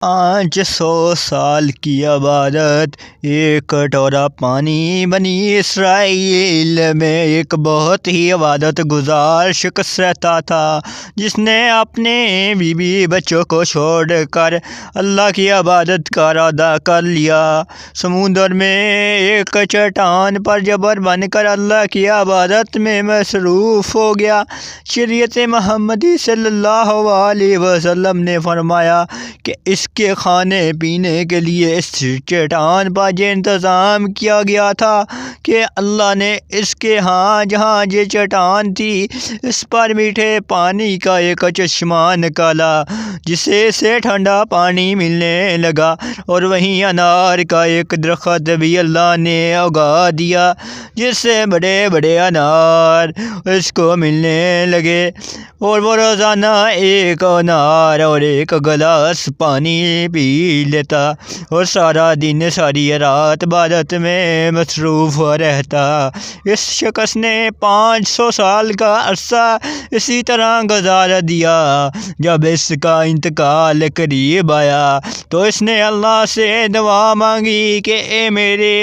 500 سال کی عبادت ایک کٹورا پانی۔ بنی اسرائیل میں ایک بہت ہی عبادت گزار شخص رہتا تھا جس نے اپنے بیوی بچوں کو چھوڑ کر اللہ کی عبادت کا ارادہ کر لیا۔ سمندر میں ایک چٹان پر جبر بن کر اللہ کی عبادت میں مصروف ہو گیا۔ شریعت محمدی صلی اللہ علیہ وسلم نے فرمایا کہ اس کے کھانے پینے کے لیے اس چٹان پر یہ انتظام کیا گیا تھا کہ اللہ نے اس کے ہاں جہاں یہ چٹان تھی اس پر میٹھے پانی کا ایک چشمہ نکالا جسے سے ٹھنڈا پانی ملنے لگا، اور وہیں انار کا ایک درخت بھی اللہ نے اگا دیا جس سے بڑے بڑے انار اس کو ملنے لگے، اور وہ روزانہ ایک انار اور ایک گلاس پانی پی لیتا اور سارا دن ساری رات عبادت میں مصروف رہتا۔ اس شخص نے 500 سال کا عرصہ اسی طرح گزار دیا۔ جب اس کا انتقال قریب آیا تو اس نے اللہ سے دعا مانگی کہ اے میرے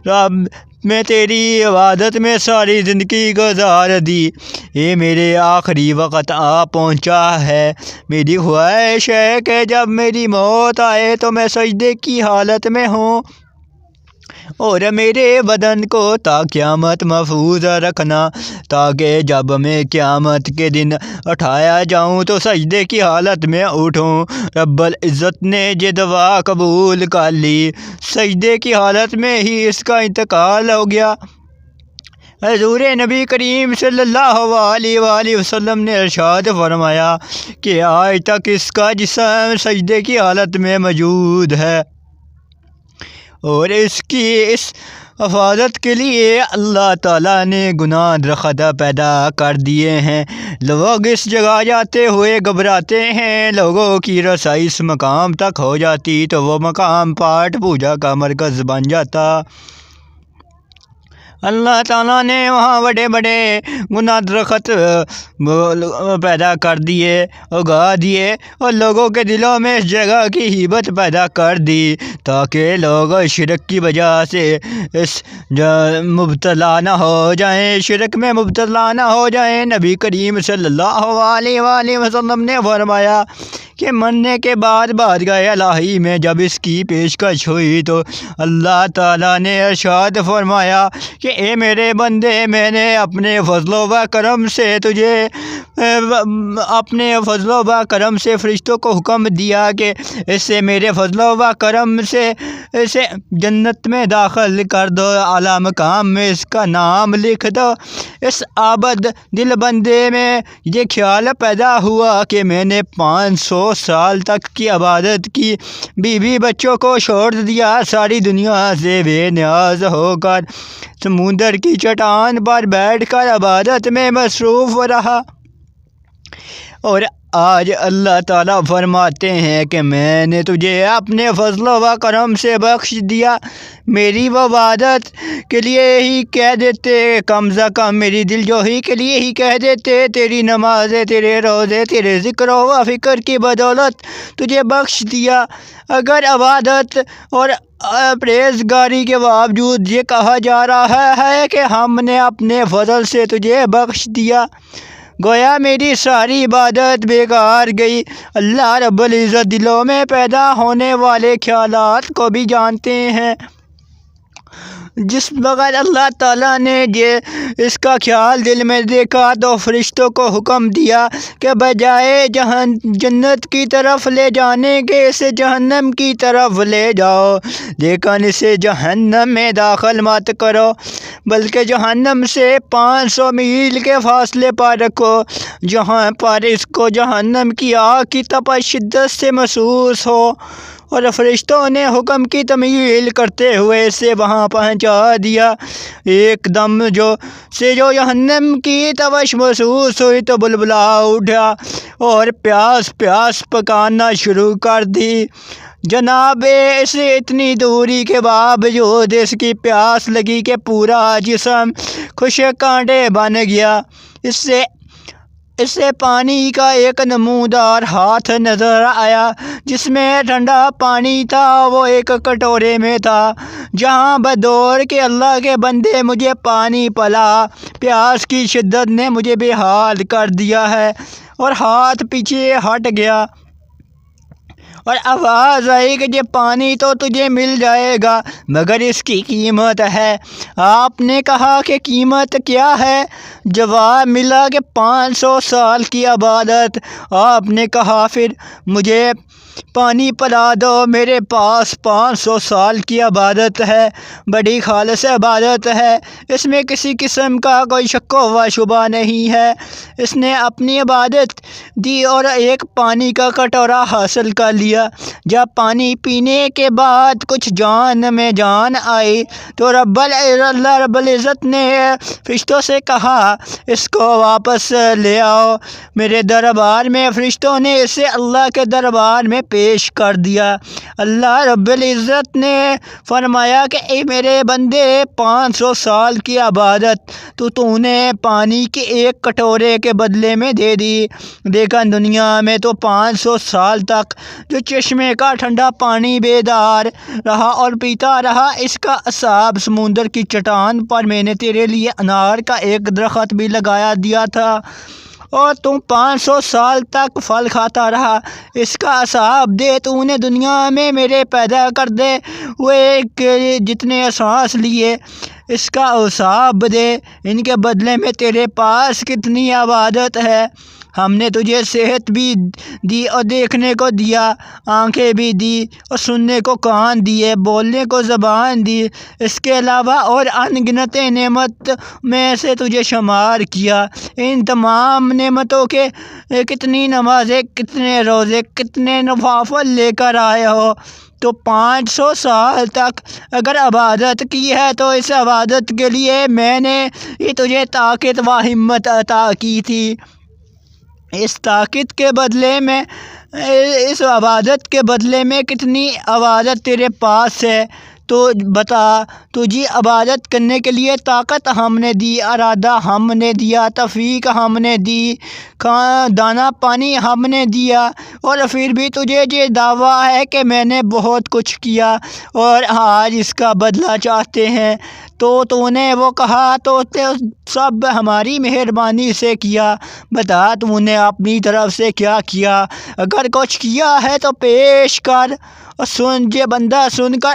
رب، میں تیری عبادت میں ساری زندگی گزار دی، یہ میرے آخری وقت آ پہنچا ہے۔ میری خواہش ہے کہ جب میری موت آئے تو میں سجدے کی حالت میں ہوں، اور میرے بدن کو تا قیامت محفوظ رکھنا، تاکہ جب میں قیامت کے دن اٹھایا جاؤں تو سجدے کی حالت میں اٹھوں۔ رب العزت نے یہ دعا قبول کر لی۔ سجدے کی حالت میں ہی اس کا انتقال ہو گیا۔ حضور نبی کریم صلی اللہ علیہ وآلہ وسلم نے ارشاد فرمایا کہ آج تک اس کا جسم سجدے کی حالت میں موجود ہے، اور اس کی اس حفاظت کے لیے اللہ تعالیٰ نے گناہ درخت پیدا کر دیے ہیں۔ لوگ اس جگہ جاتے ہوئے گھبراتے ہیں، لوگوں کی رسائی اس مقام تک ہو جاتی تو وہ مقام پاٹ پوجا کا مرکز بن جاتا۔ اللہ تعالیٰ نے وہاں بڑے بڑے گناہ درخت پیدا کر دیے، اگا دیے، اور لوگوں کے دلوں میں اس جگہ کی ہیبت پیدا کر دی تاکہ لوگ شرک کی وجہ سے اس مبتلا نہ ہو جائیں، شرک میں مبتلا نہ ہو جائیں۔ نبی کریم صلی اللہ علیہ وآلہ وسلم نے فرمایا کہ مرنے کے بعد بارگاہ الہی میں جب اس کی پیشکش ہوئی تو اللہ تعالیٰ نے ارشاد فرمایا کہ اے میرے بندے، میں نے اپنے فضل و کرم سے تجھے فرشتوں کو حکم دیا کہ اسے میرے فضل و کرم سے اسے جنت میں داخل کر دو، اعلیٰ مقام میں اس کا نام لکھ دو۔ اس عابد دل بندے میں یہ خیال پیدا ہوا کہ میں نے 500 سال تک کی عبادت کی، بیوی بچوں کو چھوڑ دیا، ساری دنیا سے بے نیاز ہو کر سمندر کی چٹان پر بیٹھ کر عبادت میں مصروف رہا، اور آج اللہ تعالیٰ فرماتے ہیں کہ میں نے تجھے اپنے فضل و کرم سے بخش دیا۔ میری عبادت کے لیے ہی کہہ دیتے، کم سے کم میری دلجوئی کے لیے ہی کہہ دیتے، تیری نمازیں، تیرے روزے، تیرے ذکر و فکر کی بدولت تجھے بخش دیا۔ اگر عبادت اور پرہیزگاری کے باوجود یہ کہا جا رہا ہے کہ ہم نے اپنے فضل سے تجھے بخش دیا، گویا میری ساری عبادت بیکار گئی۔ اللہ رب العزت دلوں میں پیدا ہونے والے خیالات کو بھی جانتے ہیں۔ جس بغیر اللہ تعالیٰ نے یہ اس کا خیال دل میں دیکھا تو فرشتوں کو حکم دیا کہ بجائے جنت کی طرف لے جانے کے اسے جہنم کی طرف لے جاؤ، لیکن اسے جہنم میں داخل مت کرو، بلکہ جہنم سے 500 میل کے فاصلے پر رکھو، جہاں پر اس کو جہنم کی آگ کی تپش شدت سے محسوس ہو۔ اور فرشتوں نے حکم کی تعمیل کرتے ہوئے اسے وہاں پہنچا دیا۔ ایک دم جو جہنم کی تپش محسوس ہوئی تو بلبلا اٹھا اور پیاس پکانا شروع کر دی۔ جناب، اسے اتنی دوری کے باوجود اس کی پیاس لگی کہ پورا جسم خشک کانٹے بن گیا۔ اس سے اسے پانی کا ایک نمودار ہاتھ نظر آیا جس میں ٹھنڈا پانی تھا۔ وہ ایک کٹورے میں تھا جہاں بدور کہ اللہ کے بندے مجھے پانی پلا، پیاس کی شدت نے مجھے بے حال کر دیا ہے، اور ہاتھ پیچھے ہٹ گیا اور آواز آئی کہ یہ پانی تو تجھے مل جائے گا مگر اس کی قیمت ہے۔ آپ نے کہا کہ قیمت کیا ہے؟ جواب ملا کہ 500 سال کی عبادت۔ آپ نے کہا پھر مجھے پانی پلا دو، میرے پاس 500 سال کی عبادت ہے، بڑی خالص عبادت ہے، اس میں کسی قسم کا کوئی شک و شبہ نہیں ہے۔ اس نے اپنی عبادت دی اور ایک پانی کا کٹورا حاصل کر لیا۔ جب پانی پینے کے بعد کچھ جان میں جان آئی تو اللہ رب العزت نے فرشتوں سے کہا اس کو واپس لے آؤ میرے دربار میں۔ فرشتوں نے اسے اللہ کے دربار میں پیش کر دیا۔ اللہ رب العزت نے فرمایا کہ اے میرے بندے، 500 سال کی عبادت تو نے پانی کے ایک کٹورے کے بدلے میں دے دی، لیکن دنیا میں تو 500 سال تک جو چشمے کا ٹھنڈا پانی بیدار رہا اور پیتا رہا، اس کا حساب سمندر کی چٹان پر میں نے تیرے لیے انار کا ایک درخت بھی لگایا دیا تھا اور تم 500 سال تک پھل کھاتا رہا، اس کا حساب دے۔ تو نے دنیا میں میرے پیدا کردے ہوئے جتنے سانس لیے، اس کا حساب دے، ان کے بدلے میں تیرے پاس کتنی عبادت ہے۔ ہم نے تجھے صحت بھی دی اور دیکھنے کو دیا، آنکھیں بھی دی اور سننے کو کان دیے، بولنے کو زبان دی، اس کے علاوہ اور ان گنت نعمت میں سے تجھے شمار کیا۔ ان تمام نعمتوں کے کتنی نمازیں، کتنے روزے، کتنے نوافل لے کر آئے ہو، تو 500 سال تک اگر عبادت کی ہے تو اس عبادت کے لیے میں نے تجھے طاقت و ہمت عطا کی تھی۔ اس طاقت کے بدلے میں، اس عبادت کے بدلے میں کتنی عبادت تیرے پاس ہے تو بتا۔ تجھے عبادت کرنے کے لیے طاقت ہم نے دی، ارادہ ہم نے دیا، توفیق ہم نے دی، دانا پانی ہم نے دیا، اور پھر بھی تجھے یہ دعویٰ ہے کہ میں نے بہت کچھ کیا اور آج اس کا بدلہ چاہتے ہیں۔ تو نے وہ کہا تو سب ہماری مہربانی سے کیا، بتا تو نے اپنی طرف سے کیا کیا؟ اگر کچھ کیا ہے تو پیش کر، اور سن، یہ بندہ سن کر